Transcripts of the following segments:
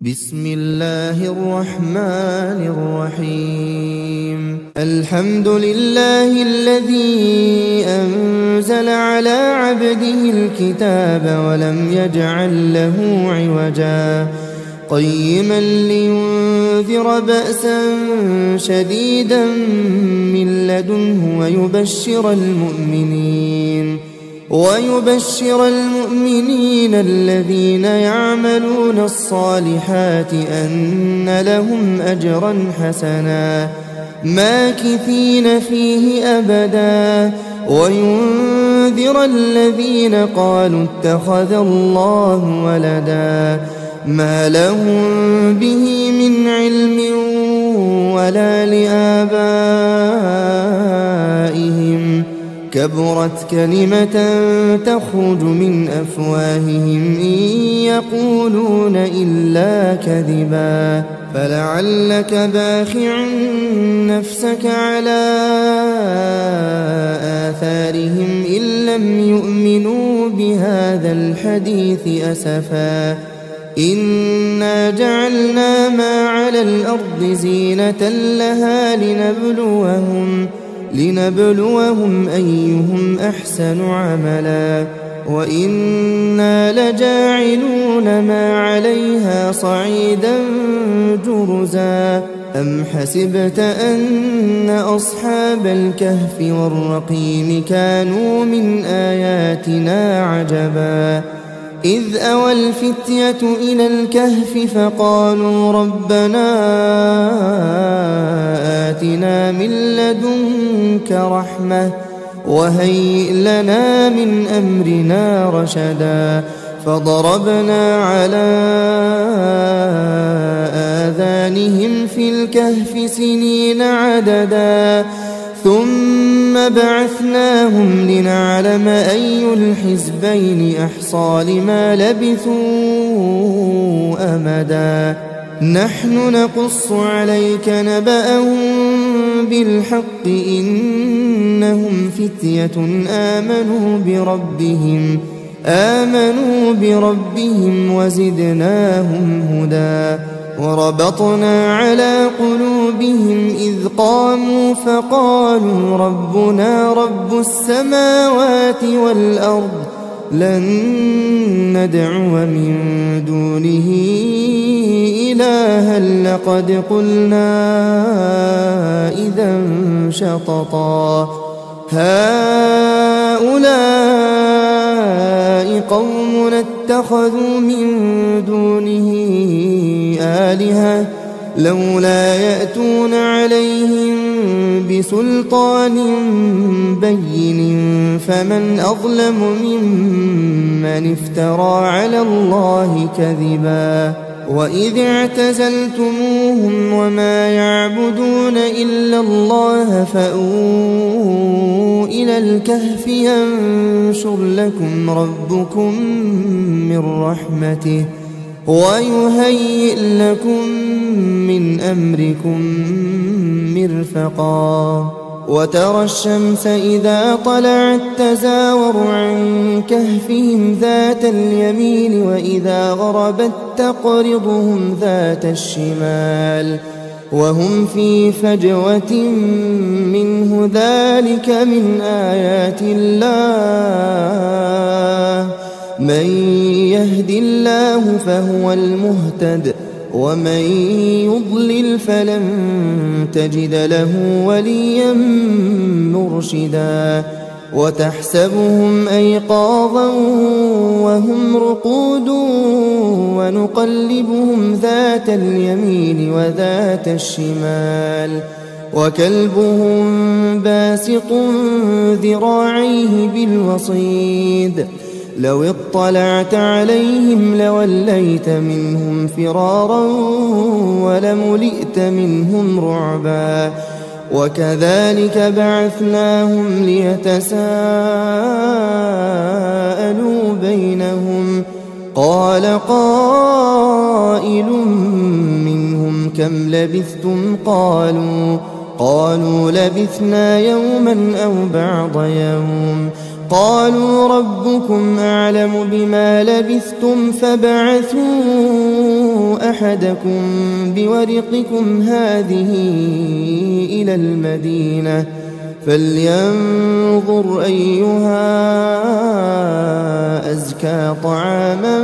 بسم الله الرحمن الرحيم. الحمد لله الذي أنزل على عبده الكتاب ولم يجعل له عوجا قيما لينذر بأسا شديدا من لدنه ويبشر المؤمنين الذين يعملون الصالحات أن لهم أجرا حسنا ماكثين فيه أبدا وينذر الذين قالوا اتخذ الله ولدا ما لهم به من علم ولا لآبائهم كبرت كلمة تخرج من أفواههم إن يقولون إلا كذبا فلعلك باخع نفسك على آثارهم إن لم يؤمنوا بهذا الحديث أسفا إنا جعلنا ما على الأرض زينة لها لنبلوهم أيهم أحسن عملا وإنا لجاعلون ما عليها صعيدا جرزا أم حسبت أن أصحاب الكهف والرقيم كانوا من آياتنا عجبا إذ أوى الفتية إلى الكهف فقالوا ربنا آتنا من لدنك رحمة وهيئ لنا من أمرنا رشدا فضربنا على آذانهم في الكهف سنين عددا ثم بعثناهم لنعلم أي الحزبين أحصى لما لبثوا أمدا نحن نقص عليك نبأهم بالحق إنهم فتية آمنوا بربهم وزدناهم هدى وربطنا على قلوبهم إذ قاموا فقالوا ربنا رب السماوات والأرض لن ندعو من دونه إلها لقد قلنا إذا شططا هؤلاء قوم اتخذوا من دونه آلهة لولا يأتون عليهم بسلطان بين فمن أظلم ممن افترى على الله كذبا وإذ اعتزلتموهم وما يعبدون إلا الله فأووا إلى الكهف ينشر لكم ربكم من رحمته ويهيئ لكم من أمركم مرفقا وترى الشمس إذا طلعت تزاور عن كهفهم ذات اليمين وإذا غربت تقرضهم ذات الشمال وهم في فجوة منه ذلك من آيات الله من يهد الله فهو المهتد ومن يضلل فلن تجد له وليا مرشدا وتحسبهم أيقاظا وهم رقود ونقلبهم ذات اليمين وذات الشمال وكلبهم باسط ذراعيه بالوصيد لو اطلعت عليهم لوليت منهم فرارا ولملئت منهم رعبا وكذلك بعثناهم ليتساءلوا بينهم قال قائل منهم كم لبثتم قالوا لبثنا يوما أو بعض يوم قالوا ربكم أعلم بما لبثتم فابعثوا أحدكم بورقكم هذه إلى المدينة فلينظر أيها أزكى طعاما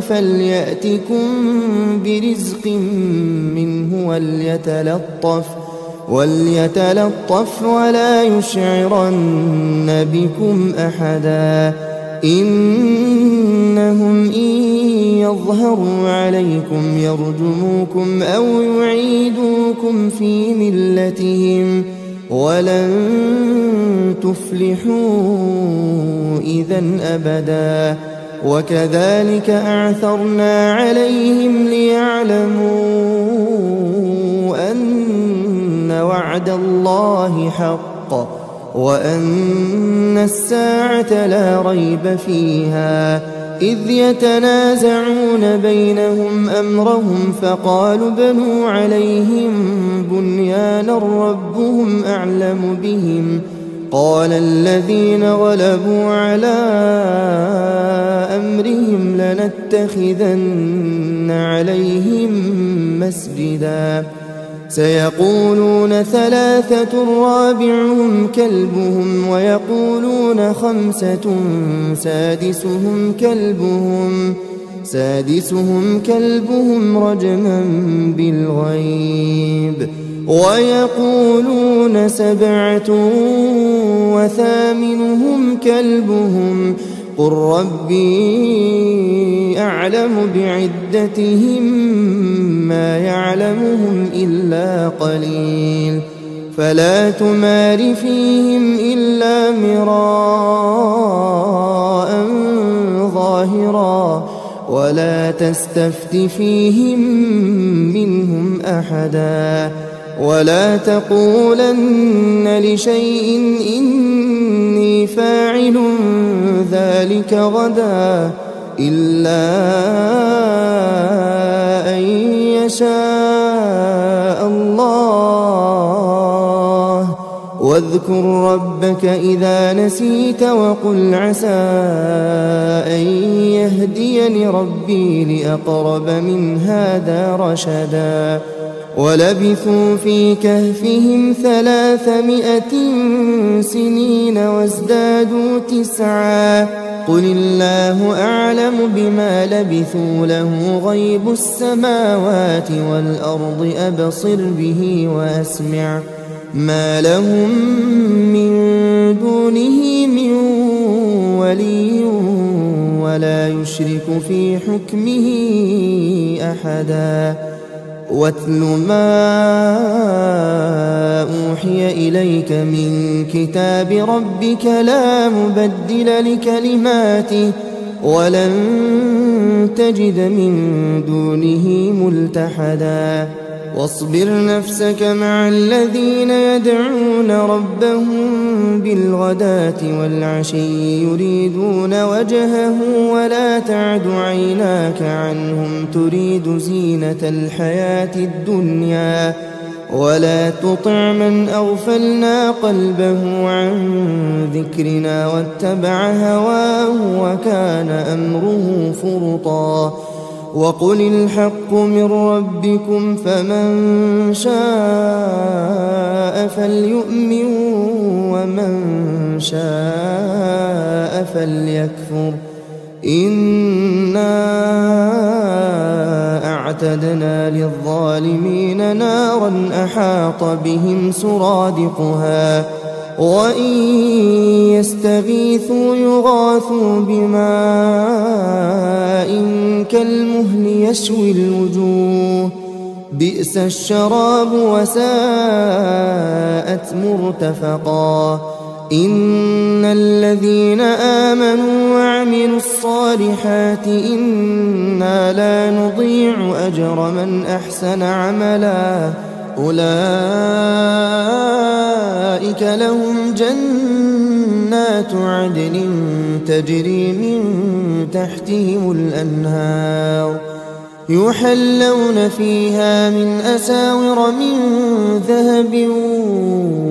فليأتكم برزق منه وليتلطف ولا يشعرن بكم أحدا إنهم إن يظهروا عليكم يرجموكم أو يعيدوكم في ملتهم ولن تفلحوا إذا أبدا وكذلك أعثرنا عليهم ليعلموا أن وعد الله حق وأن الساعة لا ريب فيها إذ يتنازعون بينهم أمرهم فقالوا بنوا عليهم بنيانا ربهم أعلم بهم قال الذين غلبوا على أمرهم لنتخذن عليهم مسجدا سيقولون ثلاثة رابعهم كلبهم ويقولون خمسة سادسهم كلبهم رجما بالغيب ويقولون سبعة وثامنهم كلبهم قل ربي أعلم بعدتهم ما يعلمهم إلا قليل فلا تمار فيهم إلا مراء ظاهرا ولا تستفت فيهم منهم أحدا ولا تقولن لشيء إني فاعل ذلك غدا إلا أن يشاء الله واذكر ربك إذا نسيت وقل عسى أن يهديني ربي لأقرب من هذا رشدا ولبثوا في كهفهم 300 سنين وازدادوا 9 قل الله أعلم بما لبثوا له غيب السماوات والأرض أبصر به وأسمع ما لهم من دونه من ولي ولا يشرك في حكمه أحدا واتل ما أوحي إليك من كتاب ربك لا مبدل لكلماته ولن تجد من دونه ملتحدا واصبر نفسك مع الذين يدعون ربهم بالغداة والعشي يريدون وجهه ولا تعد عيناك عنهم تريد زينة الحياة الدنيا ولا تطع من أغفلنا قلبه عن ذكرنا واتبع هواه وكان أمره فرطا وقل الحق من ربكم فمن شاء فليؤمن ومن شاء فليكفر إنا أعتدنا للظالمين نارا أحاط بهم سرادقها وإن يستغيثوا يغاثوا بماء كالمهل يشوي الوجوه بئس الشراب وساءت مرتفقا إن الذين آمنوا وعملوا الصالحات إنا لا نضيع أجر من أحسن عملا أولئك لهم جنات عدن تجري من تحتهم الأنهار يحلون فيها من أساور من ذهب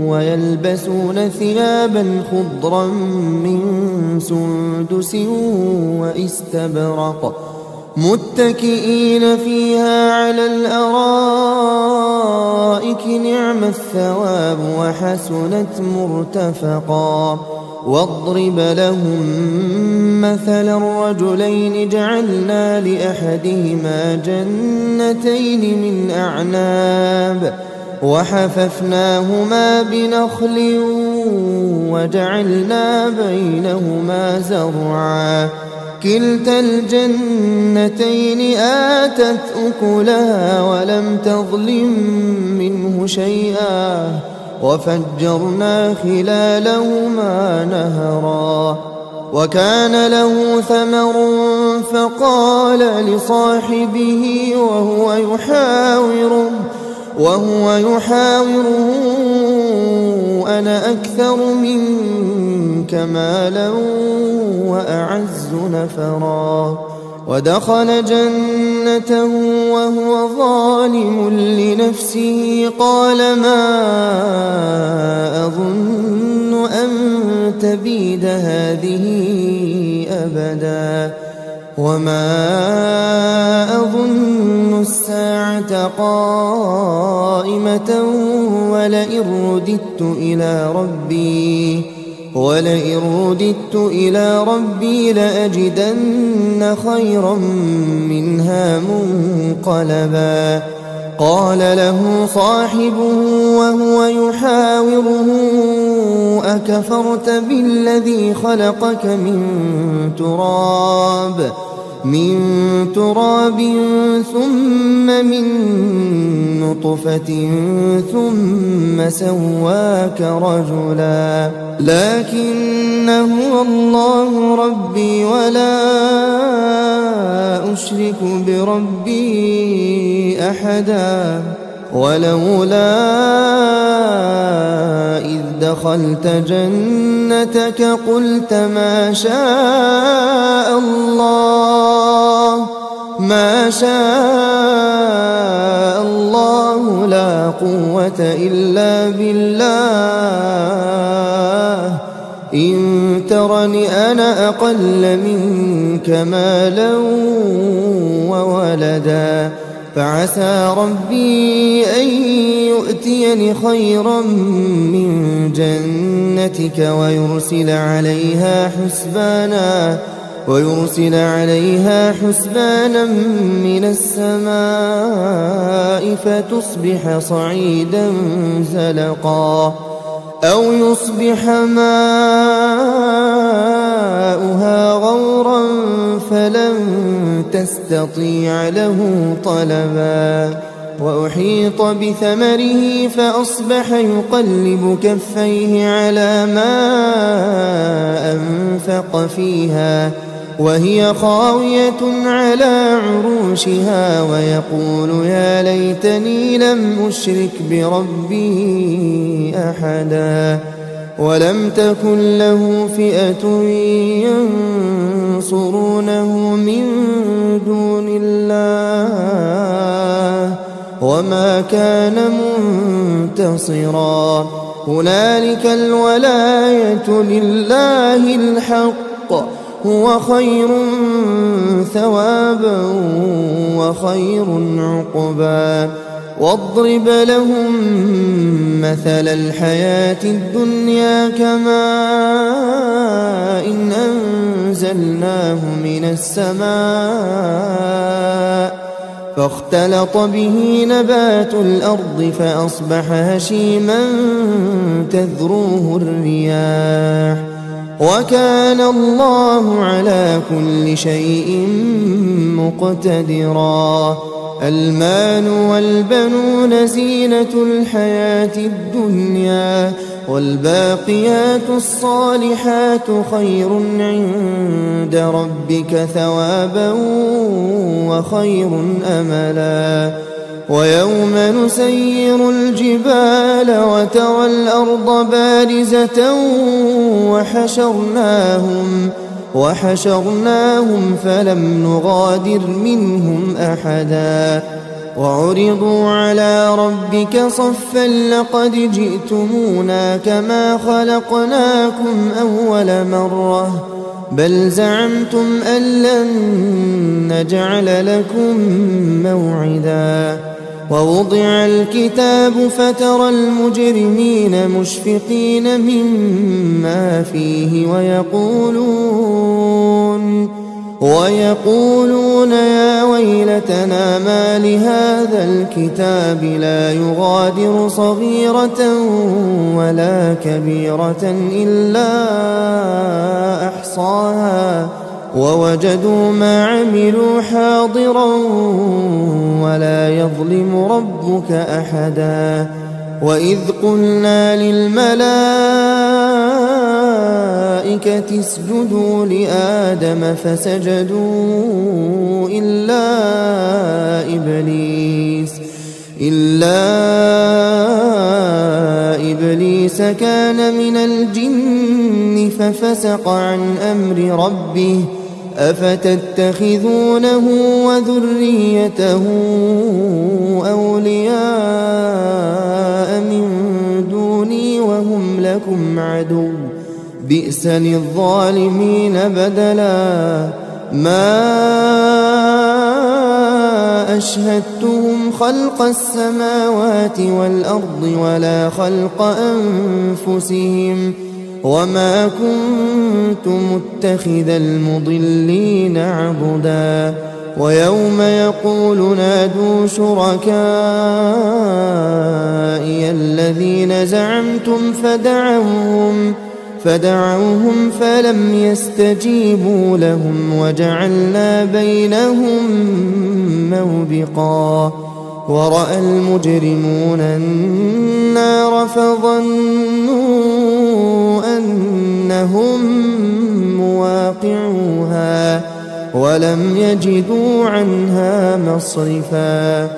ويلبسون ثيابا خضرا من سندس واستبرق متكئين فيها على الأرائك نعم الثواب وحسنت مرتفقا واضرب لهم مثلا الرجلين جعلنا لأحدهما جنتين من أعناب وحففناهما بنخل وجعلنا بينهما زرعا كلتا الجنتين آتت أكلها ولم تظلم منه شيئا وفجرنا خلالهما نهرا وكان له ثمر فقال لصاحبه وهو يحاوره أنا أكثر منك مالا وأعز نفرا ودخل جنته وهو ظالم لنفسه قال ما أظن أن تبيد هذه أبدا وما أظن الساعة قائمة ولئن رددت إلى ربي لأجدن خيرا منها منقلبا قال له صاحبه وهو يحاوره أكفرت بالذي خلقك من تراب ثم من نطفة ثم سواك رجلا لكن هو الله ربي ولا أشرك بربي أحدا ولولا إذ دخلت جنتك قلت ما شاء الله لا قوة إلا بالله إن ترني أنا أقل منك مالا وولدا فعسى ربي أن يؤتيني خيرا من جنتك ويرسل عليها حسبانا من السماء فتصبح صعيدا زلقا أو يصبح ماؤها غورا فلن تستطيع له طلبا وأحيط بثمره فأصبح يقلب كفيه على ما أنفق فيها وهي خاوية على عروشها ويقول يا ليتني لم أشرك بربي أحدا ولم تكن له فئة ينصرونه من دون الله وما كان منتصرا هنالك الولاية لله الحق هو خير ثوابا وخير عقبا واضرب لهم مثل الحياة الدنيا كماء إن أنزلناه من السماء فاختلط به نبات الأرض فأصبح هشيما تذروه الرياح وكان الله على كل شيء مقتدرا المال والبنون زينة الحياة الدنيا والباقيات الصالحات خير عند ربك ثوابا وخير أملا ويوم نسير الجبال وترى الأرض بارزة وحشرناهم فلم نغادر منهم أحدا وعرضوا على ربك صفا لقد جئتمونا كما خلقناكم أول مرة بل زعمتم أن لن نجعل لكم موعدا ووضع الكتاب فترى المجرمين مشفقين مما فيه ويقولون يا ويلتنا ما لهذا الكتاب لا يغادر صغيرة ولا كبيرة إلا أحصاها ووجدوا ما عملوا حاضرا ولا يظلم ربك أحدا وإذ قلنا للملائكة اسجدوا لآدم فسجدوا إلا إبليس كان من الجن ففسق عن أمر ربه أفتتخذونه وذريته أولياء من دوني وهم لكم عدو بئس للظالمين بدلا ما أشهدتهم خلق السماوات والأرض ولا خلق أنفسهم وما كنت متخذ المضلين عضدا ويوم يقول نادوا شركائي الذين زعمتم فدعوهم فلم يستجيبوا لهم وجعلنا بينهم موبقا ورأى المجرمون النار فظنوا أنهم مواقعوها ولم يجدوا عنها مصرفا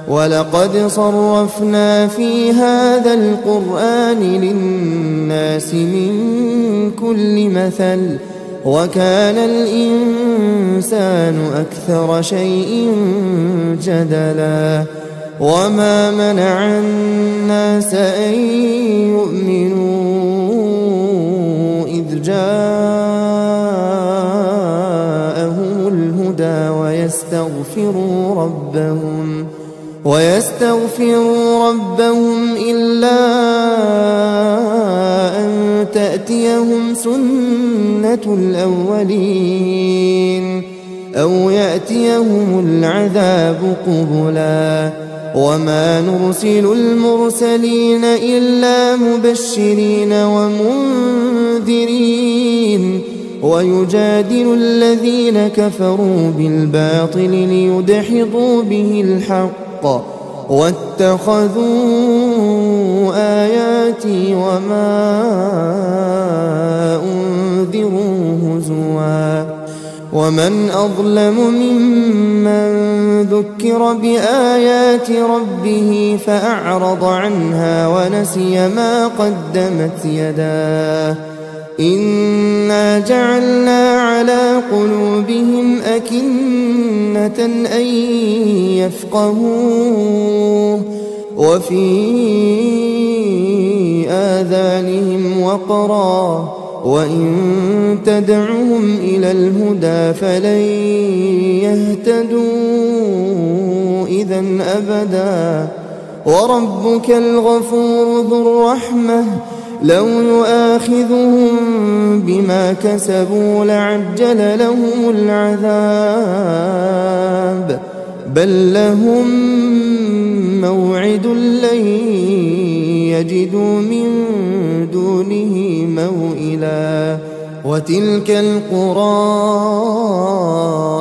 ولقد صرفنا في هذا القرآن للناس من كل مثل وكان الإنسان أكثر شيء جدلا وما منع الناس أن يؤمنوا إذ جاءهم الهدى ويستغفروا ربهم إلا أن تأتيهم سنة الأولين أو يأتيهم العذاب قبلا وما نرسل المرسلين إلا مبشرين ومنذرين ويجادل الذين كفروا بالباطل ليدحضوا به الحق واتخذوا آياتي وما أنذروا هزوا ومن أظلم ممن ذكر بآيات ربه فأعرض عنها ونسي ما قدمت يداه إنا جعلنا على قلوبهم أكنة أن يفقهوه وفي آذانهم وقرا وإن تدعهم إلى الهدى فلن يهتدوا إذا أبدا وربك الغفور ذو الرحمة لو يؤاخذهم بما كسبوا لعجل لهم العذاب بل لهم موعد لن يجدوا من دونه موئلا وتلك القرى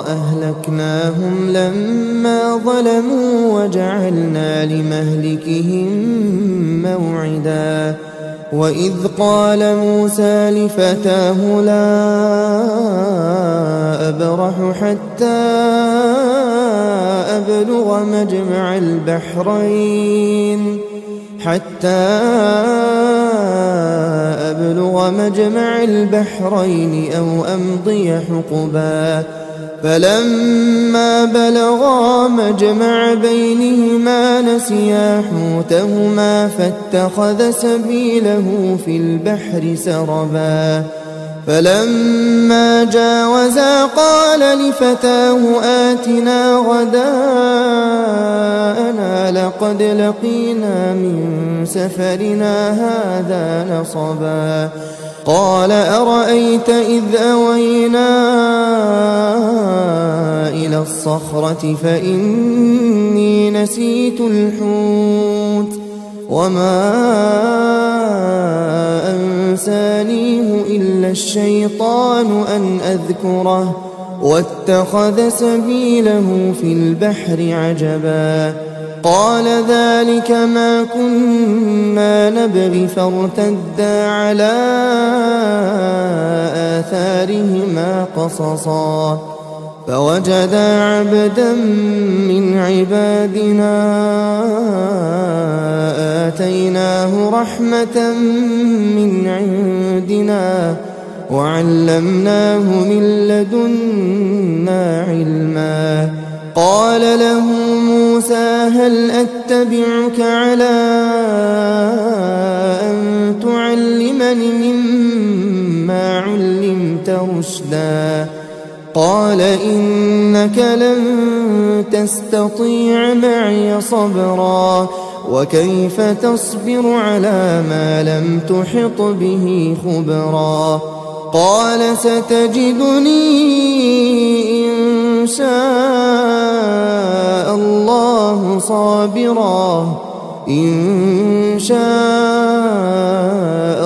أهلكناهم لما ظلموا وجعلنا لمهلكهم موعدا وإذ قال موسى لفتاه لا أبرح حتى أبلغ مجمع البحرين أو أمضي حقبا فلما بلغا مجمع بينهما نسيا حوتهما فاتخذ سبيله في البحر سربا فلما جاوزا قال لفتاه آتنا غداءنا لقد لقينا من سفرنا هذا نصبا قال أرأيت إذ أوينا إلى الصخرة فإني نسيت الحوت وما أنسانيه إلا الشيطان أن أذكره واتخذ سبيله في البحر عجبا قال ذلك ما كنا نبغي فارتدا على آثارهما قصصا فوجدا عبدا من عبادنا آتيناه رحمة من عندنا وعلمناه من لدنا علما قال له موسى هل أتبعك على أن تعلمني مما علمت رشدا قال إنك لن تستطيع معي صبرا وكيف تصبر على ما لم تحط به خبرا قال ستجدني إن شاء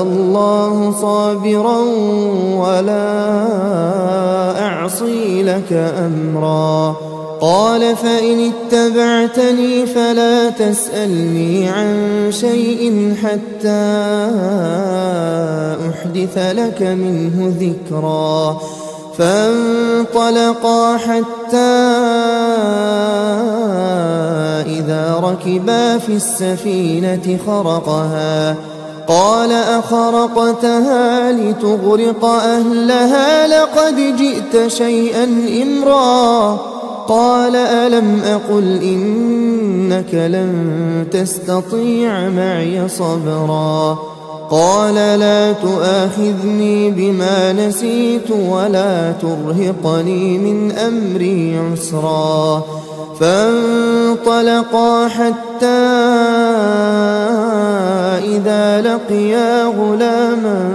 الله صابرا ولا أعصي لك أمرا قال فإن اتبعتني فلا تسألني عن شيء حتى أحدث لك منه ذكرا فانطلقا حتى إذا ركبا في السفينة خرقها قال أخرقتها لتغرق أهلها لقد جئت شيئا إمرا قال ألم أقل إنك لن تستطيع معي صبرا قال لا تؤاخذني بما نسيت ولا ترهقني من أمري عسرا فانطلقا حتى إذا لقيا غلاما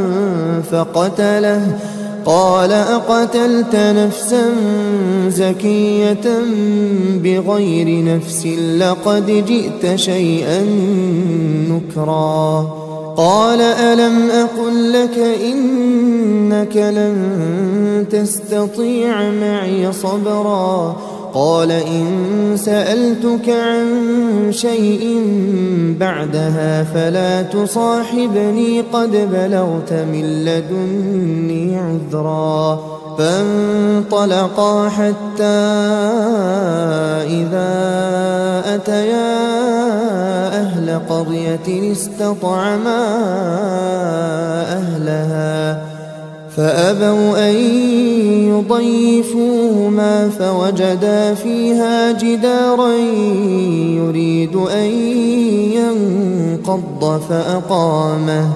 فقتله قال أقتلت نفسا زكية بغير نفس لقد جئت شيئا نكرا قال ألم أقل لك إنك لن تستطيع معي صبرا قال إن سألتك عن شيء بعدها فلا تصاحبني قد بلغت من لدني عذرا فانطلقا حتى إذا أتيا أهل قرية استطعما أهلها فأبوا أن يضيفوهما فوجدا فيها جدارا يريد أن ينقض فأقامه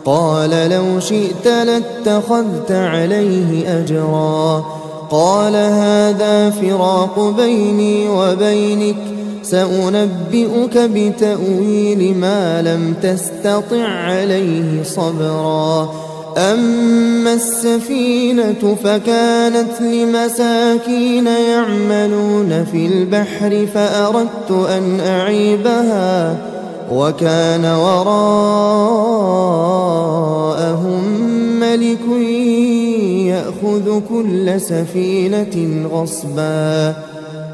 قال لو شئت لاتخذت عليه أجرا قال هذا فراق بيني وبينك سأنبئك بتأويل ما لم تستطع عليه صبرا أما السفينة فكانت لمساكين يعملون في البحر فأردت أن أعيبها وكان وراءهم ملك يأخذ كل سفينة غصبا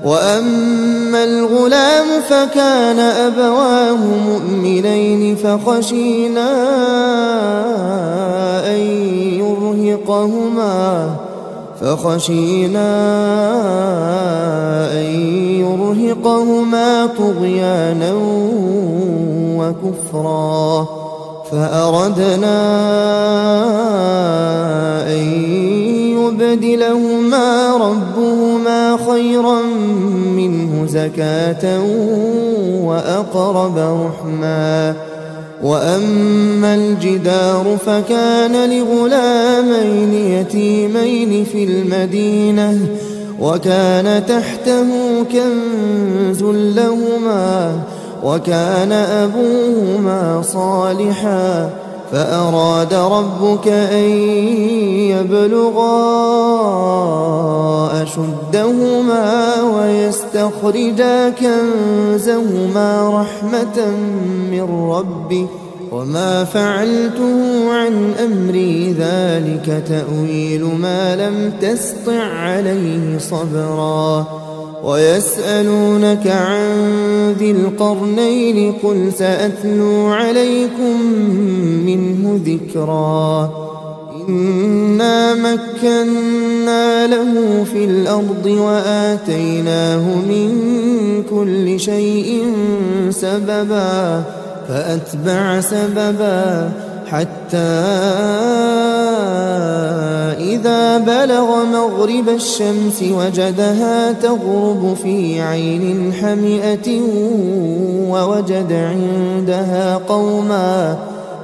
وأما الغلام فكان أبواه مؤمنين فخشينا أن يرهقهما طغيانا وكفرا فأردنا أن يبدلهما ربهما خيرا منه زكاة وأقرب رحما وأما الجدار فكان لغلامين يتيمين في المدينة وكان تحته كنز لهما وكان أبوهما صالحا فأراد ربك أن يبلغا أشدهما ويستخرجا كنزهما رحمة من ربك وما فعلته عن أمري ذلك تأويل ما لم تسطع عليه صبرا ويسألونك عن ذي القرنين قل سأتلو عليكم منه ذكرا إنا مكنا له في الأرض وآتيناه من كل شيء سببا فأتبع سببا حتى إذا بلغ مغرب الشمس وجدها تغرب في عين حمئة ووجد عندها قوما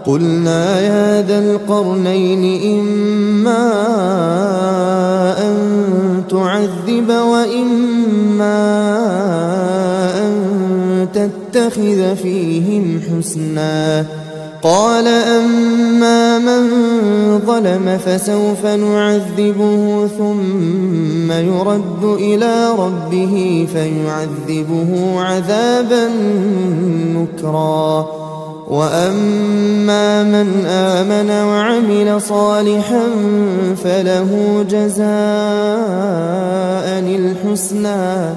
قلنا يا ذا القرنين إما أن تعذب وإما أن تتخذ فيهم حسنا قال أما من ظلم فسوف نعذبه ثم يرد إلى ربه فيعذبه عذابا نكرا وأما من آمن وعمل صالحا فله جزاء الحسنى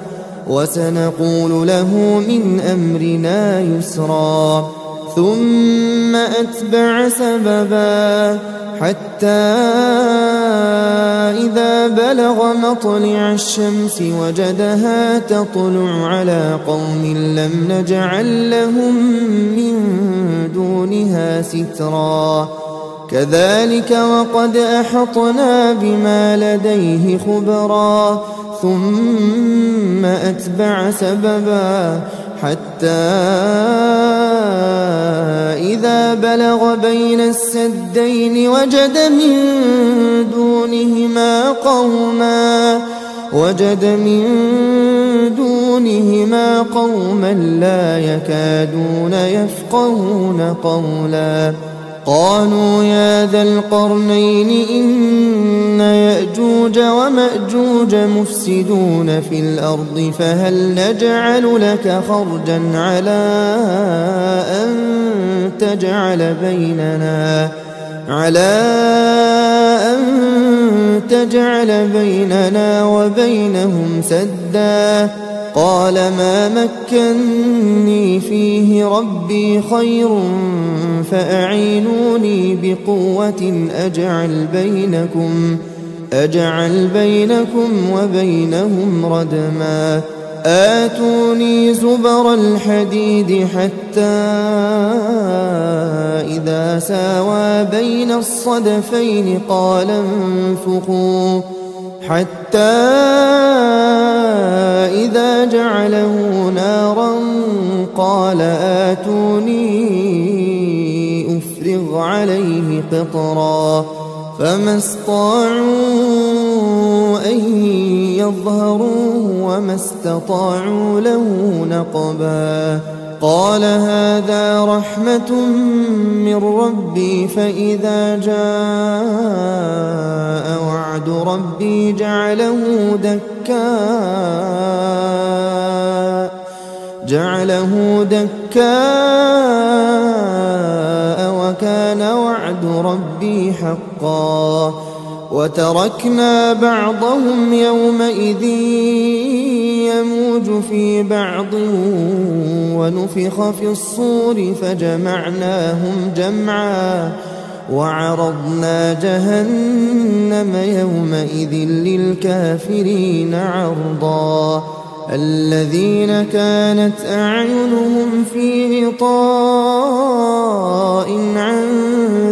وسنقول له من أمرنا يسرا ثم أتبع سببا حتى إذا بلغ مطلع الشمس وجدها تطلع على قوم لم نجعل لهم من دونها سترا كذلك وقد أحطنا بما لديه خبرا ثم أتبع سببا حتى إذا بلغ بين السدين وجد من دونهما قوما لا يكادون يفقهون قولا قالوا يا ذا القرنين إن يأجوج ومأجوج مفسدون في الأرض فهل نجعل لك خرجا على أن تجعل بيننا وبينهم سدا قال ما مكني فيه ربي خير فأعينوني بقوة أجعل بينكم وبينهم ردما آتوني زبر الحديد حتى إذا ساوى بين الصدفين قال انفخوا حتى إذا جعله نارا قال آتوني أفرغ عليه قطرا فما استطاعوا أن يظهروه وما استطاعوا له نقبا قال هذا رحمة من ربي فإذا جاء وعد ربي جعله دكاء وكان وعد ربي حقا وتركنا بعضهم يومئذ يموج في بعض ونفخ في الصور فجمعناهم جمعا وعرضنا جهنم يومئذ للكافرين عرضا الذين كانت أعينهم في غطاء عن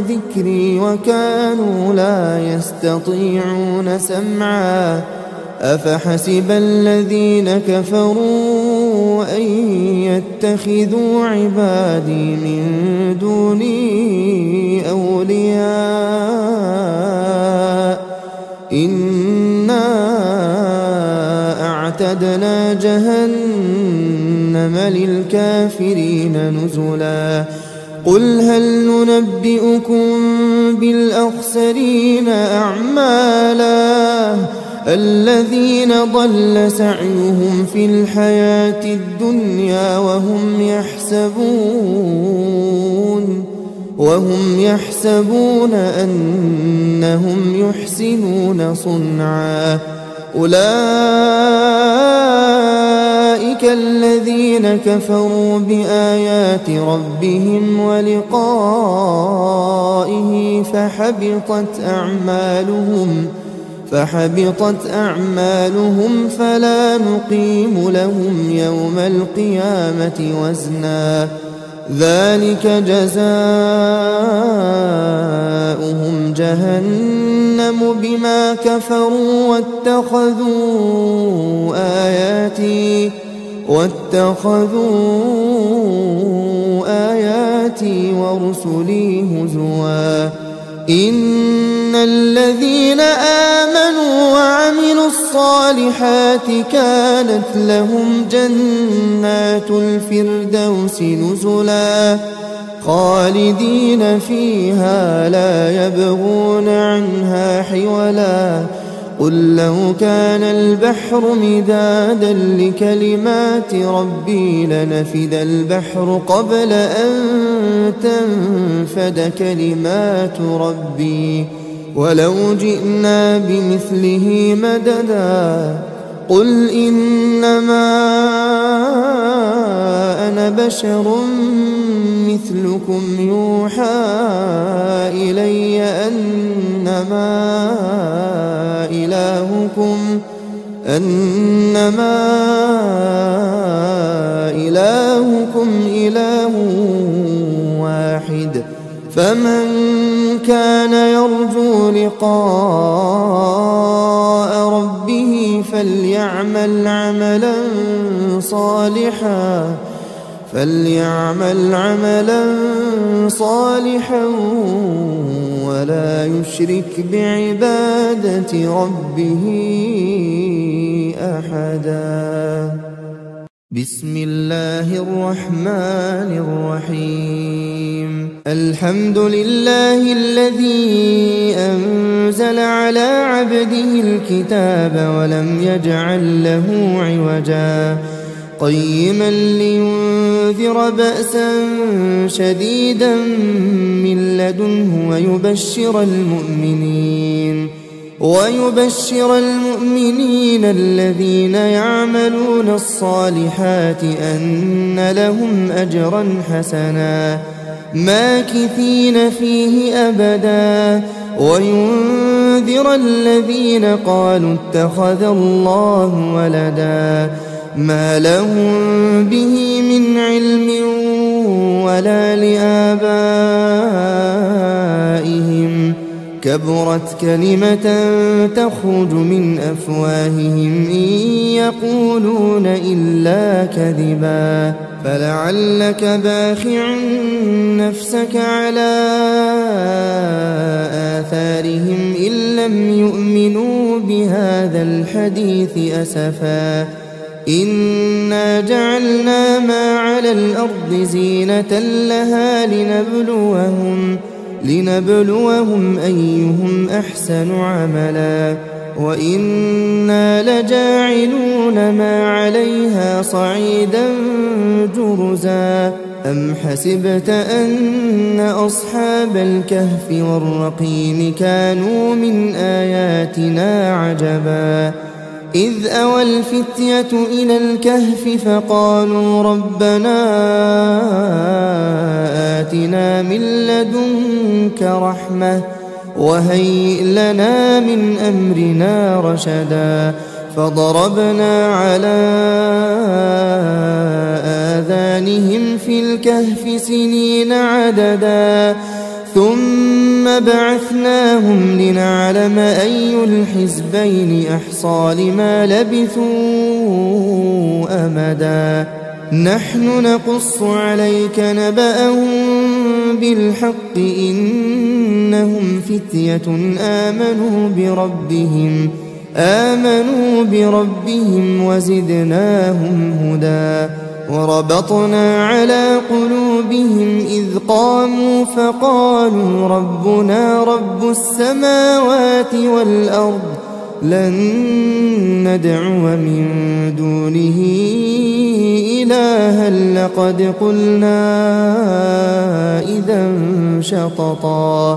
ذكري وكانوا لا يستطيعون سمعا أفحسب الذين كفروا أن يتخذوا عبادي من دوني أولياء إنا أعتدنا جهنم للكافرين نزلا قل هل ننبئكم بالأخسرين أعمالا الذين ضل سعيهم في الحياة الدنيا وهم يحسبون أنهم يحسنون صنعا أولئك الذين كفروا بآيات ربهم ولقائه فحبطت أعمالهم فلا نقيم لهم يوم القيامة وزنا ذلك جزاؤهم جهنم بما كفروا واتخذوا آياتي ورسلي هزوا إن الذين آمنوا وعملوا الصالحات كانت لهم جنات الفردوس نزلا خالدين فيها لا يبغون عنها حولا قل لو كان البحر مدادا لكلمات ربي لنفد البحر قبل أن تنفد كلمات ربي ولو جئنا بمثله مددا قل إنما أنا بشر مثلكم يوحى إلي أنما إلهكم إله واحد فمن كان يرجو لقاء ربه فليعمل عملا صالحا ولا يشرك بعبادة ربه أحدا بسم الله الرحمن الرحيم الحمد لله الذي أنزل على عبده الكتاب ولم يجعل له عوجا قيما لينذر بأسا شديدا من لدنه ويبشر المؤمنين الذين يعملون الصالحات أن لهم أجرا حسنا ماكثين فيه أبدا وينذر الذين قالوا اتخذ الله ولدا ما لهم به من علم ولا لآبائهم كبرت كلمة تخرج من أفواههم إن يقولون إلا كذبا فلعلك باخع نفسك على آثارهم إن لم يؤمنوا بهذا الحديث أسفا إنا جعلنا ما على الأرض زينة لها لنبلوهم أيهم أحسن عملا وإنا لجاعلون ما عليها صعيدا جرزا أم حسبت أن أصحاب الكهف والرقيم كانوا من آياتنا عجبا إذ أوى الفتية إلى الكهف فقالوا ربنا آتنا من لدنك رحمة وهيئ لنا من أمرنا رشدا فضربنا على آذانهم في الكهف سنين عددا ثم بعثناهم لنعلم أي الحزبين أحصى لما لبثوا أمدا نحن نقص عليك نبأهم بالحق إنهم فتية آمنوا بربهم وزدناهم هدى وربطنا على قلوبهم إذ قاموا فقالوا ربنا رب السماوات والأرض لن ندعو من دونه إلها لقد قلنا إذا شططا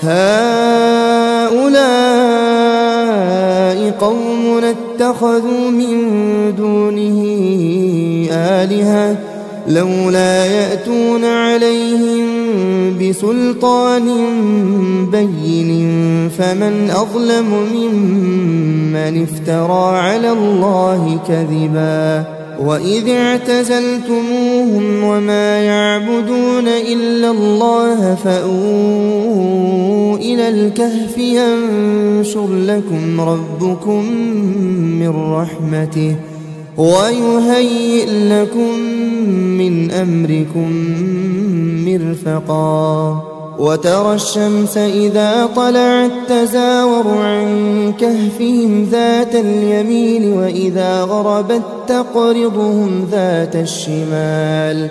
هؤلاء قوم اتخذوا من دونه آلهة لولا يأتون عليهم بسلطان بين فمن أظلم ممن افترى على الله كذبا وإذ اعتزلتموهم وما يعبدون إلا الله فأووا إلى الكهف ينشر لكم ربكم من رحمته ويهيئ لكم من أمركم مرفقا وترى الشمس إذا طلعت تزاور عن كهفهم ذات اليمين وإذا غربت تقرضهم ذات الشمال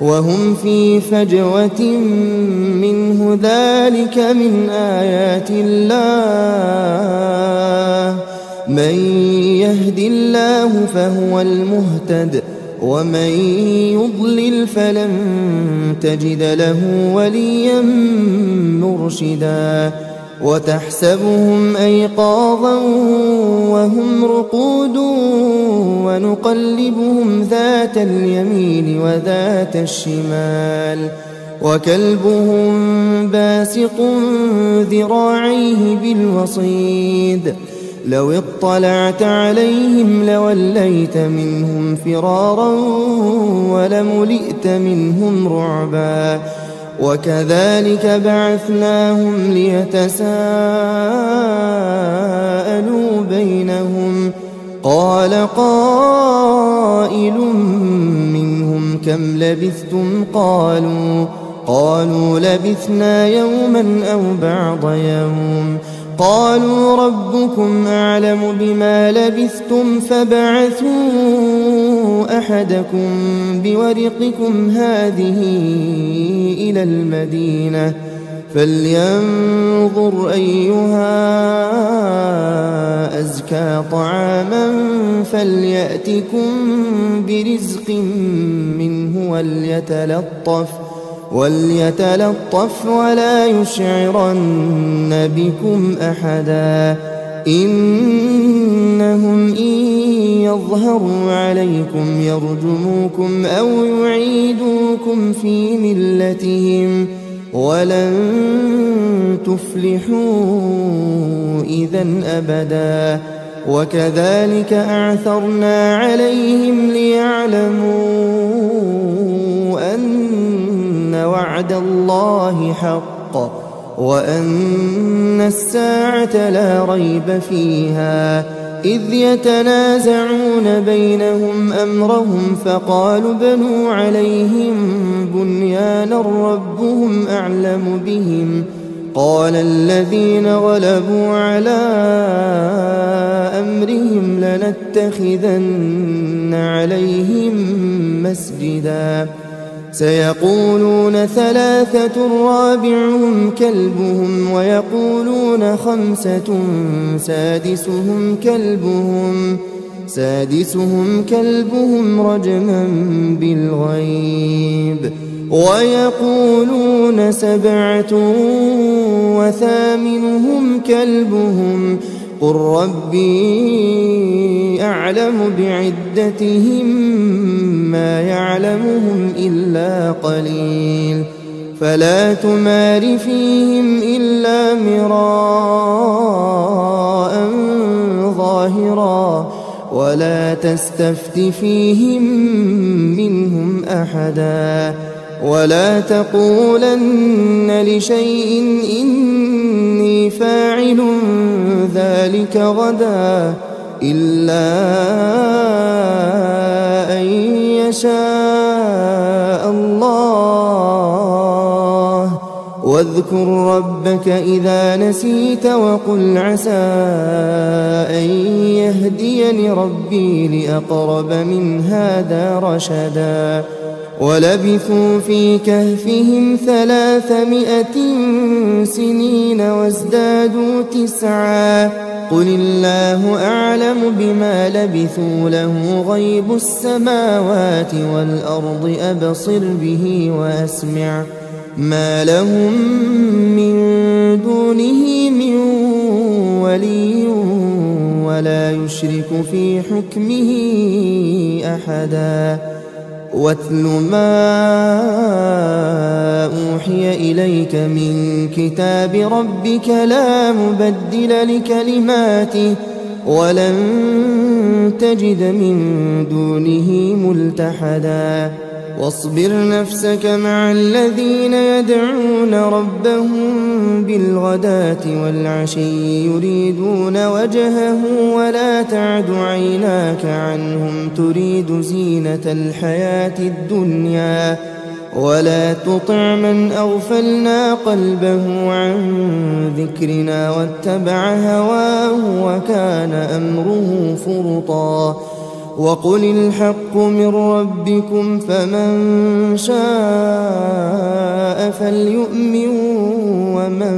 وهم في فجوة منه ذلك من آيات الله من يهد الله فهو المهتد ومن يضلل فلن تجد له وليا مرشدا وتحسبهم أيقاظا وهم رقود ونقلبهم ذات اليمين وذات الشمال وكلبهم باسط ذراعيه بالوصيد لو اطلعت عليهم لوليت منهم فرارا ولملئت منهم رعبا وكذلك بعثناهم ليتساءلوا بينهم قال قائل منهم كم لبثتم قالوا لبثنا يوما أو بعض يوم قالوا ربكم أعلم بما لبثتم فابعثوا أحدكم بورقكم هذه إلى المدينة فلينظر أيها أزكى طعاما فليأتكم برزق منه وليتلطف ولا يشعرن بكم أحدا إنهم إن يظهروا عليكم يرجموكم أو يعيدوكم في ملتهم ولن تفلحوا إذا أبدا وكذلك أعثرنا عليهم ليعلموا أن وعد الله حق وأن الساعة لا ريب فيها إذ يتنازعون بينهم أمرهم فقالوا بنوا عليهم بنيانا ربهم أعلم بهم قال الذين غلبوا على أمرهم لنتخذن عليهم مسجدا سيقولون ثلاثة رابعهم كلبهم ويقولون خمسة سادسهم كلبهم رجما بالغيب ويقولون سبعة وثامنهم كلبهم قل ربي أعلم بعدتهم ما يعلمهم إلا قليل فلا تمار فيهم إلا مراء ظاهرا ولا تستفت فيهم منهم أحدا ولا تقولن لشيء إني فاعل ذلك غدا إلا أن يشاء الله. واذكر ربك إذا نسيت وقل عسى أن يهديني ربي لأقرب من هذا رشدا. ولبثوا في كهفهم 300 سنين وازدادوا 9. قل الله أعلم بما لبثوا له غيب السماوات والأرض أبصر به وأسمع ما لهم من دونه من ولي ولا يشرك في حكمه أحدا. واتل ما أوحي إليك من كتاب ربك لا مبدل لكلماته ولن تجد من دونه ملتحدا. واصبر نفسك مع الذين يدعون ربهم بالغداة والعشي يريدون وجهه ولا تعد عيناك عنهم تريد زينة الحياة الدنيا ولا تطع من أغفلنا قلبه عن ذكرنا واتبع هواه وكان أمره فرطا. وقل الحق من ربكم فمن شاء فليؤمن ومن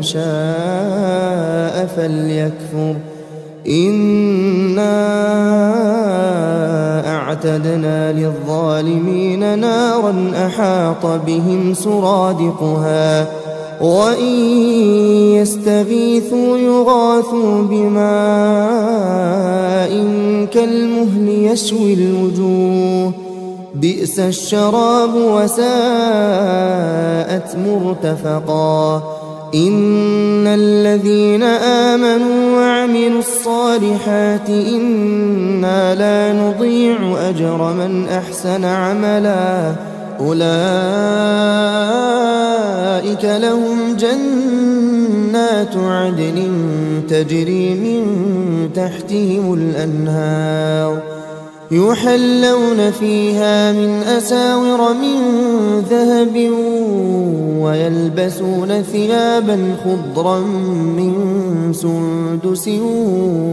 شاء فليكفر. إنا أعتدنا للظالمين نارا أحاط بهم سرادقها وإن يستغيثوا يغاثوا بماء كالمهل يشوي الوجوه بئس الشراب وساءت مرتفقا. إن الذين آمنوا وعملوا الصالحات إنا لا نضيع أجر من أحسن عملا. أولئك لهم جنات عدن تجري من تحتهم الأنهار يحلون فيها من أساور من ذهب ويلبسون ثيابا خضرا من سندس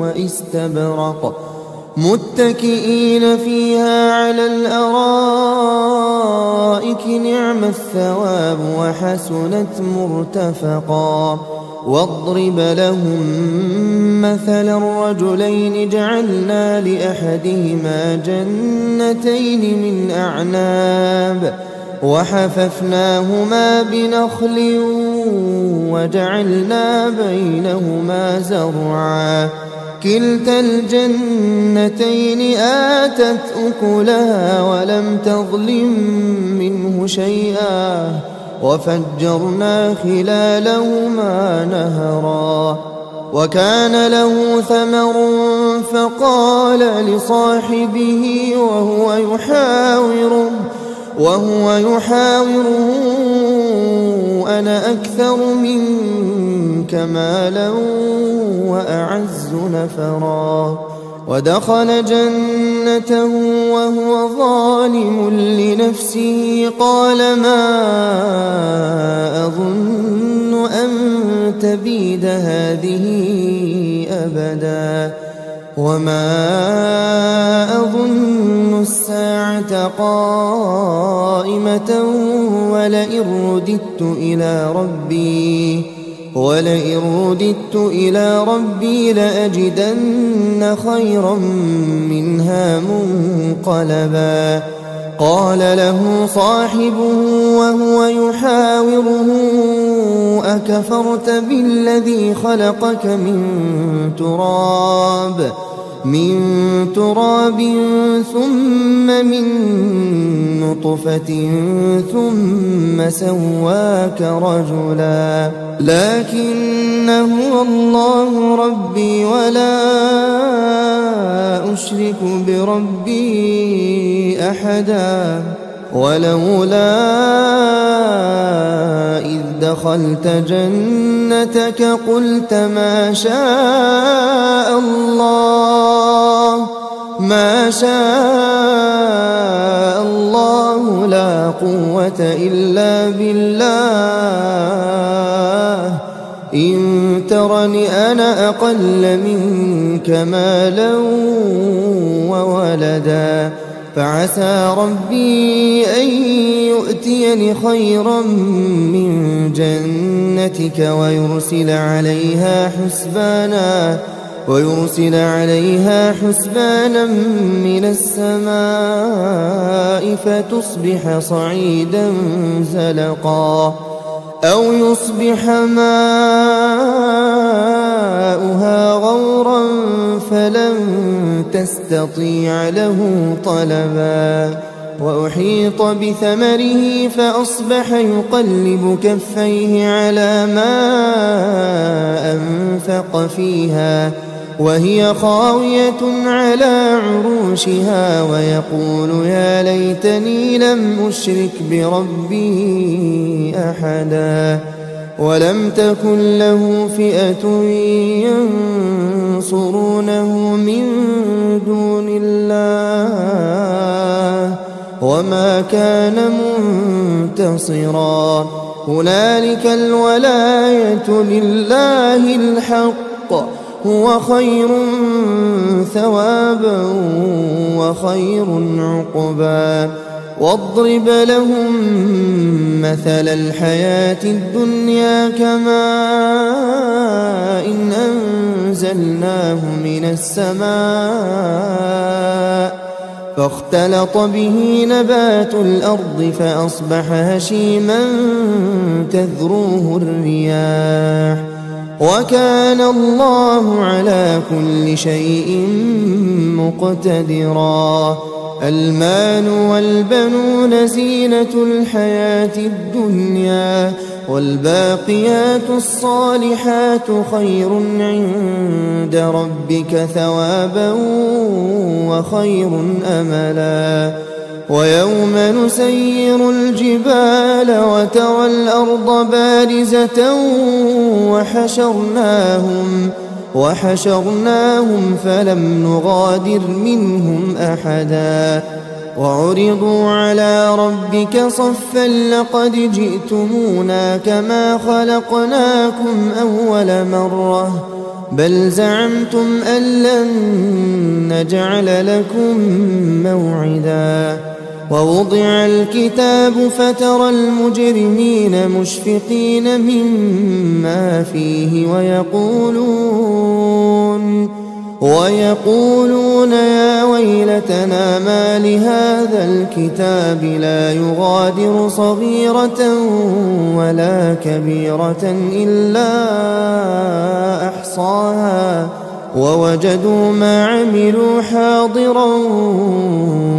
واستبرق متكئين فيها على الأرائك نعم الثواب وحسنت مرتفقا. واضرب لهم مثلا الرجلين جعلنا لأحدهما جنتين من أعناب وحففناهما بنخل وجعلنا بينهما زرعا كلتا الجنتين آتت أكلها ولم تظلم منه شيئا وفجرنا خلالهما نهرا. وكان له ثمر فقال لصاحبه وهو يحاوره أنا أكثر منك مالا وأعز نفرا. ودخل جنته وهو ظالم لنفسه قال ما أظن أن تبيد هذه أبدا وما أظن الساعة قائمة ولئن رددت إلى ربي لأجدن خيرا منها منقلبا. قال له صاحبه وهو يحاوره أكفرت بالذي خلقك من تراب ثم من نطفة ثم سواك رجلا لكن هو الله ربي ولا أشرك بربي أحدا. ولولا إذ دخلت جنتك قلت ما شاء الله لا قوة إلا بالله إن ترني أنا أقل منك مالا وولدا فعسى ربي أن يؤتيني خيرا من جنتك ويرسل عليها حسبانا من السماء فتصبح صعيدا زلقا أو يصبح ماؤها غورا فلن تستطيع له طلبا وأحيط بثمره فأصبح يقلب كفيه على ما أنفق فيها وهي خاوية على عروشها ويقول يا ليتني لم أشرك بربي أحدا ولم تكن له فئة ينصرونه من دون الله وما كان منتصرا هنالك الولاية لله الحق هو خير ثوابا وخير عقبا واضرب لهم مثل الحياة الدنيا كماء إن أنزلناه من السماء فاختلط به نبات الأرض فأصبح هشيما تذروه الرياح وكان الله على كل شيء مقتدرا المال والبنون زينة الحياة الدنيا والباقيات الصالحات خير عند ربك ثوابا وخير أملا ويوم نسير الجبال وترى الأرض بارزة وحشرناهم فلم نغادر منهم أحدا وعرضوا على ربك صفا لقد جئتمونا كما خلقناكم أول مرة بل زعمتم أن لن نجعل لكم موعدا ووضع الكتاب فترى المجرمين مشفقين مما فيه ويقولون يا ويلتنا ما لهذا الكتاب لا يغادر صغيرة ولا كبيرة إلا أحصاها ووجدوا ما عملوا حاضرا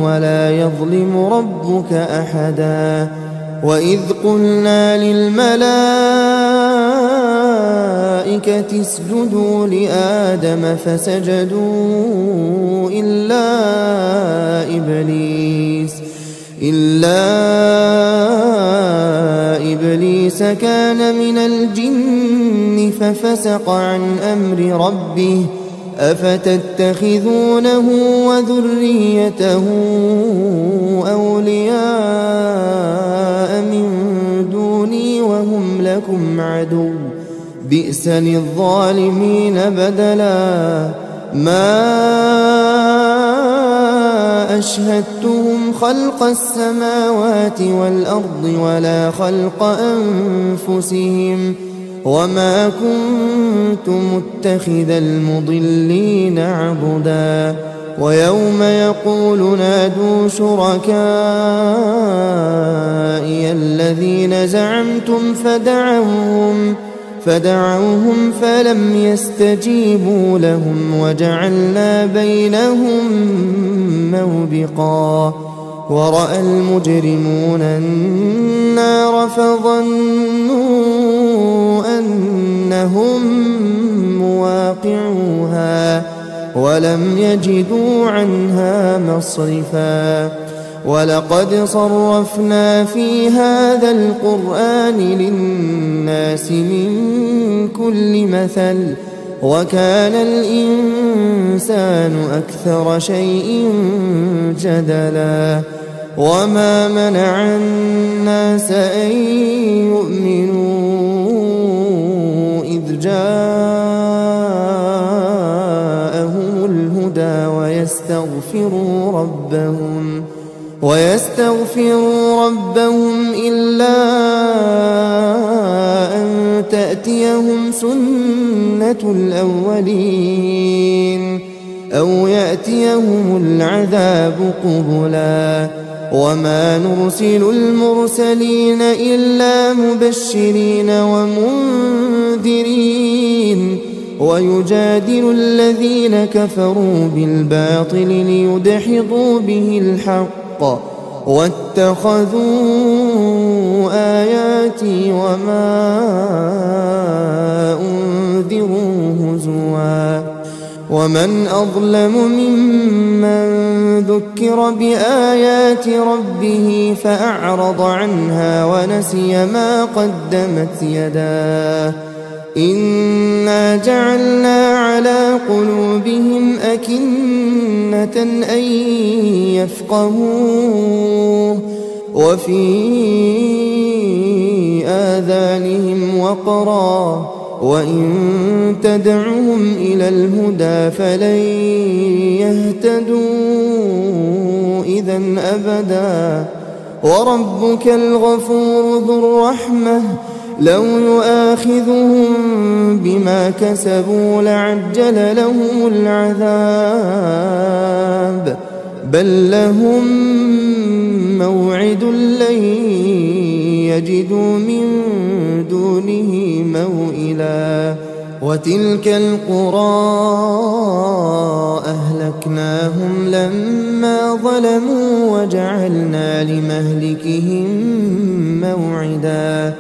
ولا يظلم ربك أحدا وإذ قلنا للملائكة اسجدوا لآدم فسجدوا إلا إبليس كان من الجن ففسق عن أمر ربه أفتتخذونه وذريته أولياء من دوني وهم لكم عدو بئس للظالمين بدلا ما أشهدتهم خلق السماوات والأرض ولا خلق أنفسهم وما كنت متخذ المضلين عضدا ويوم يقول نادوا شركائي الذين زعمتم فدعوهم فلم يستجيبوا لهم وجعلنا بينهم موبقا ورأى المجرمون النار فظنوا أنهم مواقعوها ولم يجدوا عنها مصرفا ولقد صرفنا في هذا القرآن للناس من كل مثل وكان الإنسان أكثر شيء جدلا وما منع الناس أن يؤمنوا إذ جاءهم الهدى ويستغفروا ربهم إلا أن تأتيهم سنة الأولين أو يأتيهم العذاب قبلا وما نرسل المرسلين إلا مبشرين ومنذرين ويجادل الذين كفروا بالباطل ليدحضوا به الحق واتخذوا آياتي وما أنذروا هزوا ومن أظلم ممن ذكر بآيات ربه فأعرض عنها ونسي ما قدمت يداه إنا جعلنا على قلوبهم أكنة أن يفقهوه وفي آذانهم وقرا وإن تدعهم إلى الهدى فلن يهتدوا إذا أبدا وربك الغفور ذو الرحمة لو يؤاخذهم بما كسبوا لعجل لهم العذاب بل لهم موعد لن يجدوا من دونه موئلا وتلك القرى أهلكناهم لما ظلموا وجعلنا لمهلكهم موعدا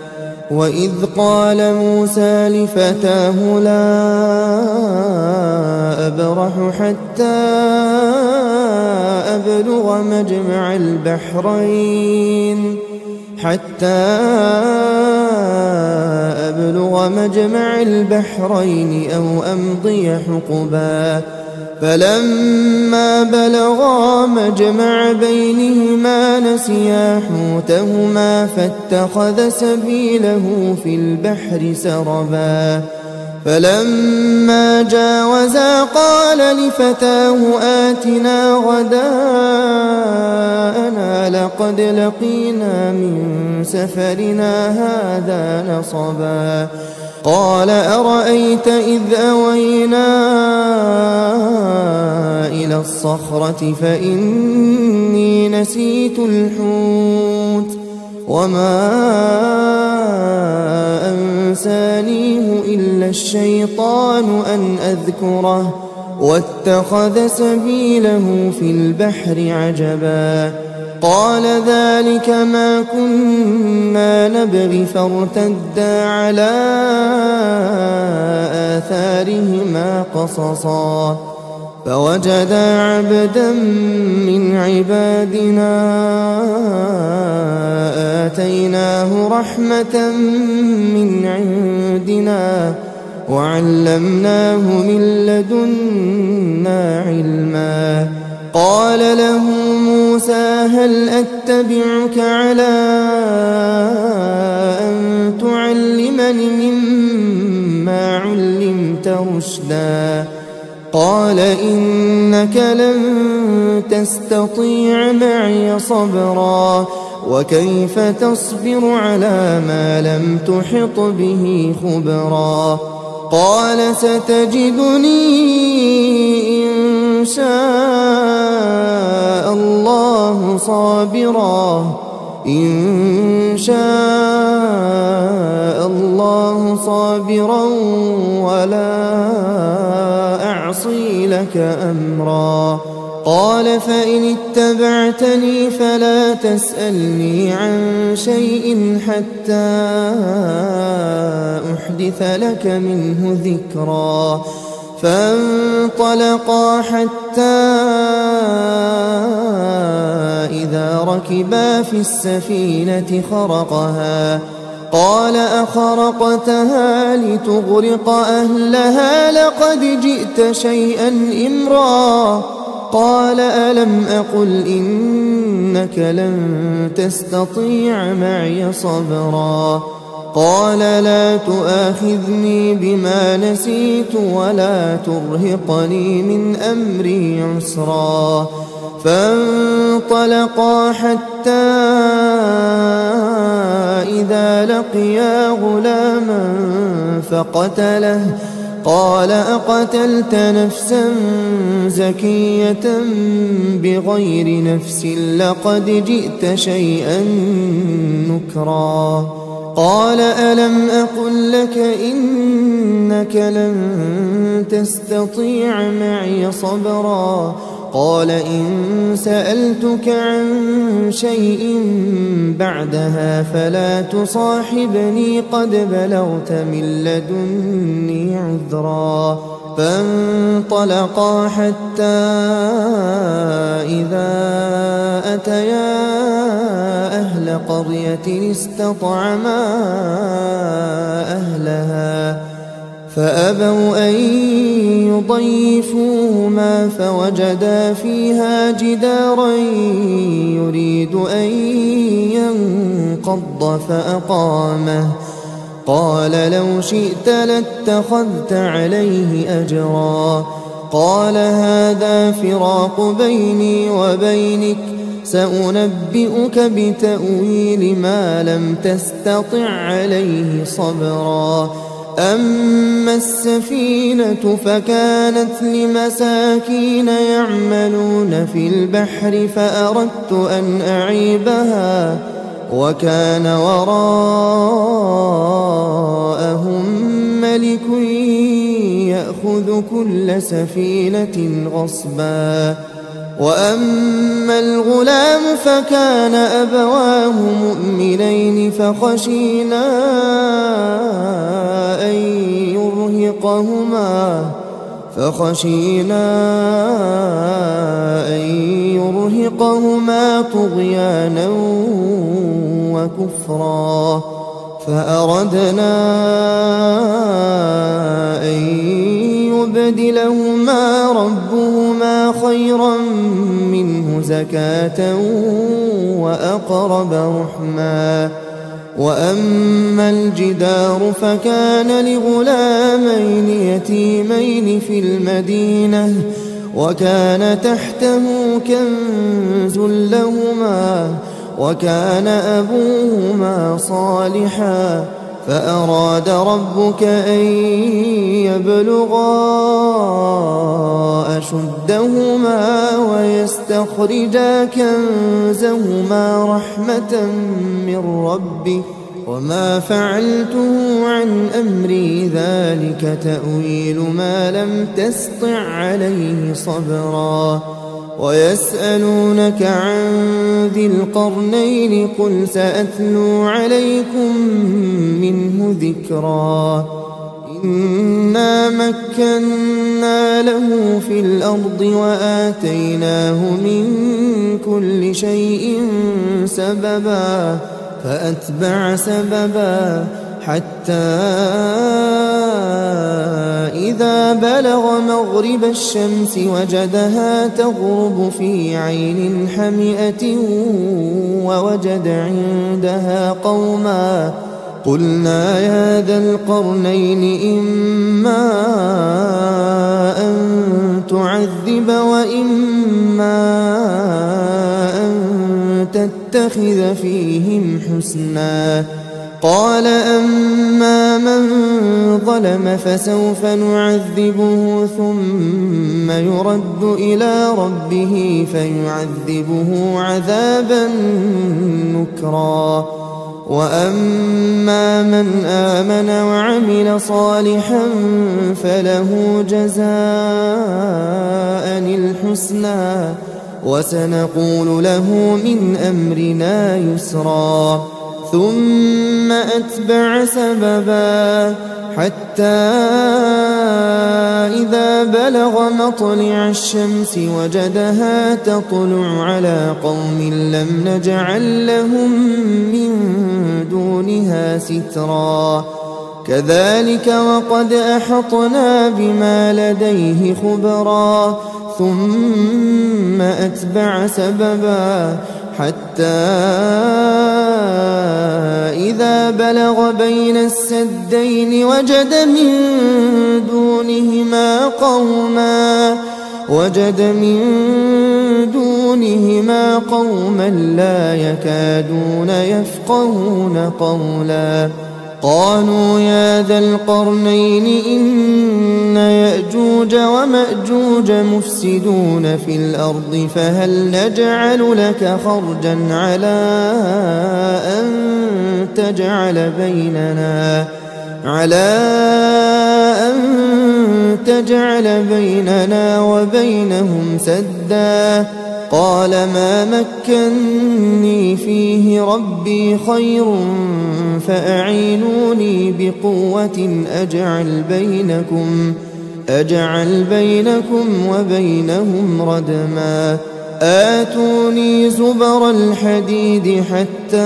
وإذ قال موسى لفتاه لا أبرح حتى أبلغ مجمع البحرين أو أمضي حقبا فلما بلغا مجمع بينهما نسيا حوتهما فاتخذ سبيله في البحر سربا فلما جاوزا قال لفتاه آتنا غداءنا لقد لقينا من سفرنا هذا نصبا قال أرأيت إذ أوينا إلى الصخرة فإني نسيت الحوت وما أنسانيه إلا الشيطان أن أذكره واتخذ سبيله في البحر عجبا قال ذلك ما كنا نبغي فارتدا على آثارهما قصصا فوجدا عبدا من عبادنا آتيناه رحمة من عندنا وعلمناه من لدنا علما قال له موسى هل أتبعك على أن تعلمني مما علمت رشدا قال إنك لن تستطيع معي صبرا وكيف تصبر على ما لم تحط به خبرا قال ستجدني إن شاء الله صابرا ولا أعصي لك أمرا قال فإن اتبعتني فلا تسألني عن شيء حتى أحدث لك منه ذكرا فانطلقا حتى إذا ركبا في السفينة خرقها قال أخرقتها لتغرق أهلها لقد جئت شيئا إمرا قال ألم أقل إنك لن تستطيع معي صبرا قال لا تؤاخذني بما نسيت ولا ترهقني من أمري عسرا فانطلقا حتى إذا لقيا غلاما فقتله قال أقتلت نفسا زكية بغير نفس لقد جئت شيئا نكرا قال ألم أقل لك إنك لن تستطيع معي صبرا قال إن سألتك عن شيء بعدها فلا تصاحبني قد بلغت من لدني عذرا فانطلقا حتى إذا أتيا أهل قرية استطعما أهلها فأبوا أن يضيفوهما فوجدا فيها جدارا يريد أن ينقض فأقامه قال لو شئت لاتخذت عليه أجرا قال هذا فراق بيني وبينك سأنبئك بتأويل ما لم تستطع عليه صبرا أما السفينة فكانت لمساكين يعملون في البحر فأردت أن أعيبها وكان وراءهم ملك يأخذ كل سفينة غصبا وأما الغلام فكان أبواه مؤمنين فخشينا أن يرهقهما طغيانا وكفرا فأردنا أن يبدلهما ربهما خيرا منه زكاة وأقرب رحما وأما الجدار فكان لغلامين يتيمين في المدينة وكان تحته كنز لهما وكان أبوهما صالحا فأراد ربك أن يبلغا أشدهما ويستخرجا كنزهما رحمة من ربك وما فعلته عن أمري ذلك تأويل ما لم تسطع عليه صبرا ويسألونك عن ذي القرنين قل سأتلو عليكم منه ذكرا إنا مكنا له في الأرض وآتيناه من كل شيء سببا فأتبع سببا حتى إذا بلغ مغرب الشمس وجدها تغرب في عين حمئة ووجد عندها قوما قلنا يا ذا القرنين إما أن تعذب وإما أن تتخذ فيهم حسنا قال أما من ظلم فسوف نعذبه ثم يرد إلى ربه فيعذبه عذابا نكرا وأما من آمن وعمل صالحا فله جزاء الحسنى وسنقول له من أمرنا يسرا ثم أتبع سببا حتى إذا بلغ مطلع الشمس وجدها تطلع على قوم لم نجعل لهم من دونها سترا كذلك وقد أحطنا بما لديه خبرا ثم أتبع سببا حتى إذا بلغ بين السدين وجد من دونهما قوما لا يكادون يفقهون قولا قالوا يا ذا القرنين إن يأجوج ومأجوج مفسدون في الأرض فهل نجعل لك خرجا على أن تجعل بيننا وبينهم سدا قال ما مكني فيه ربي خير فأعينوني بقوة أجعل بينكم وبينهم ردما آتوني زبر الحديد حتى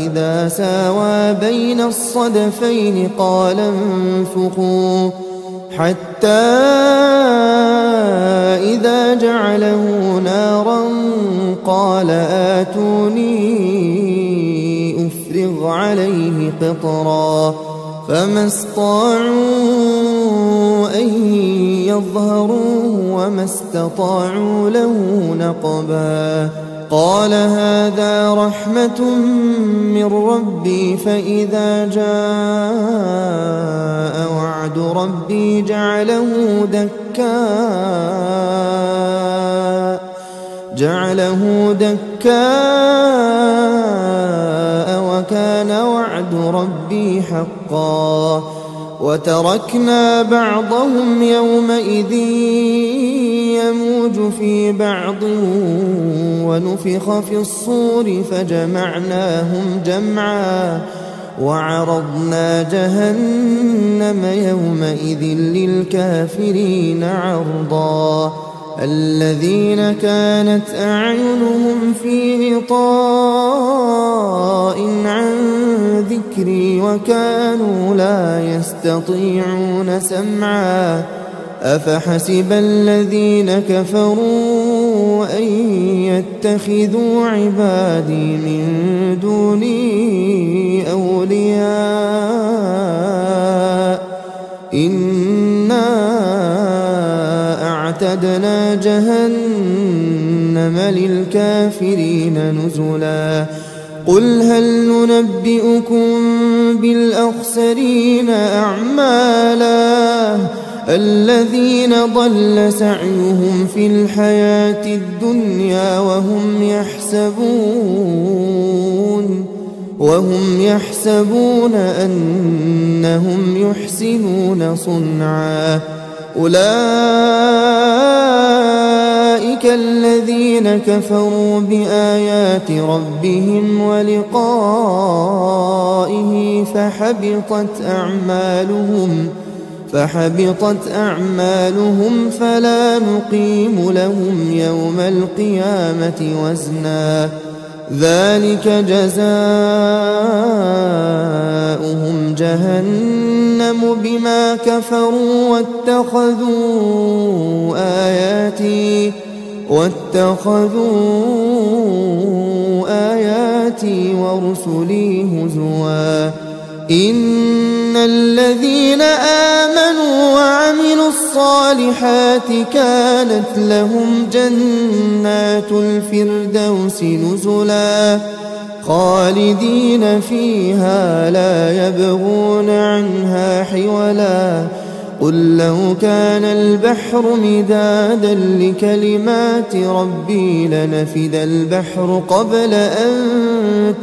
إذا ساوى بين الصدفين قال انفخوا حتى إذا جعله نارا قال آتوني أفرغ عليه قطرا فما استطاعوا أن يظهروه وما استطاعوا له نقبا قال هذا رحمة من ربي فإذا جاء وعد ربي جعله دكاء وكان وعد ربي حقا وتركنا بعضهم يومئذ يموج في بعض ونفخ في الصور فجمعناهم جمعا وعرضنا جهنم يومئذ للكافرين عرضا الذين كانت أعينهم في غطاء عن ذكري وكانوا لا يستطيعون سمعا أفحسب الذين كفروا أن يتخذوا عبادي من دوني أولياء إنا أعتدنا جهنم للكافرين نزلا قل هل ننبئكم بالأخسرين أعمالا الذين ضل سعيهم في الحياة الدنيا وهم يحسبون أنهم يحسنون صنعا أولئك الذين كفروا بآيات ربهم ولقائه فحبطت أعمالهم فلا نقيم لهم يوم القيامة وزنا ذلك جزاؤهم جهنم بما كفروا واتخذوا آياتي ورسلي هزوا إن الذين آمنوا وعملوا الصالحات كانت لهم جنات الفردوس نزلا خالدين فيها لا يبغون عنها حولا قل لو كان البحر مدادا لكلمات ربي لنفد البحر قبل أن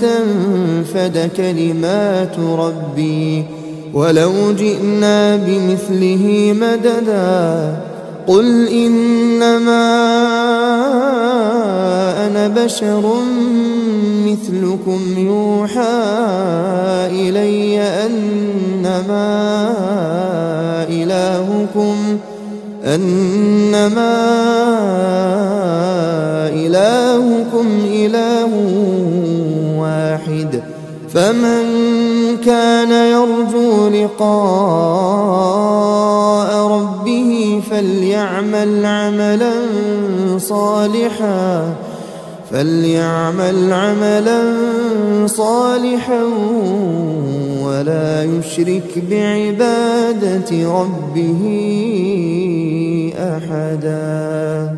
تنفد كلمات ربي ولو جئنا بمثله مددا قل إنما أنا بشر مثلكم يوحى إلي أنما إلهكم إله واحد فمن كان يرجو لقاء ربه فليعمل عملا صالحا ولا يشرك بعبادة ربه أحدا.